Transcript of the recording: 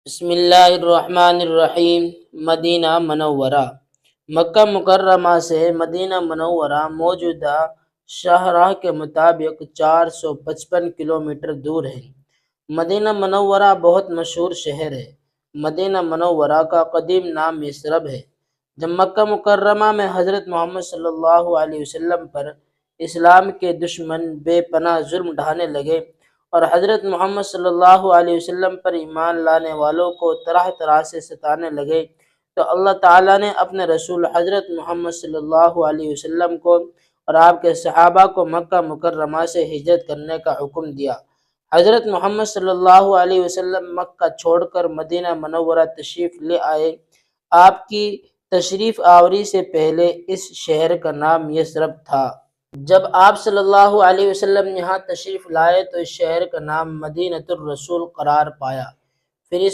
بسم اللہ الرحمن الرحیم۔ مدینہ منورہ۔ مکہ مکرمہ سے مدینہ منورہ موجودہ شاہراہ کے مطابق 455 کلومیٹر دور ہے۔ مدینہ منورہ بہت مشہور شہر ہے۔ مدینہ منورہ کا قدیم نام یثرب ہے۔ جب مکہ مکرمہ میں حضرت محمد صلی اللہ علیہ وسلم پر اسلام کے دشمن بے پناہ ظلم ڈھانے لگے اور حضرت محمد صلی اللہ علیہ وسلم پر ایمان لانے والوں کو طرح طرح سے ستانے لگے، تو اللہ تعالیٰ نے اپنے رسول حضرت محمد صلی اللہ علیہ وسلم کو اور آپ کے صحابہ کو مکہ مکرمہ سے ہجرت کرنے کا حکم دیا۔ حضرت محمد صلی اللہ علیہ وسلم مکہ چھوڑ کر مدینہ منورہ تشریف لے آئے۔ آپ کی تشریف آوری سے پہلے اس شہر کا نام یثرب تھا۔ جب آپ صلی اللہ علیہ وسلم یہاں تشریف لائے تو اس شہر کا نام مدینۃ الرسول قرار پایا۔ پھر اس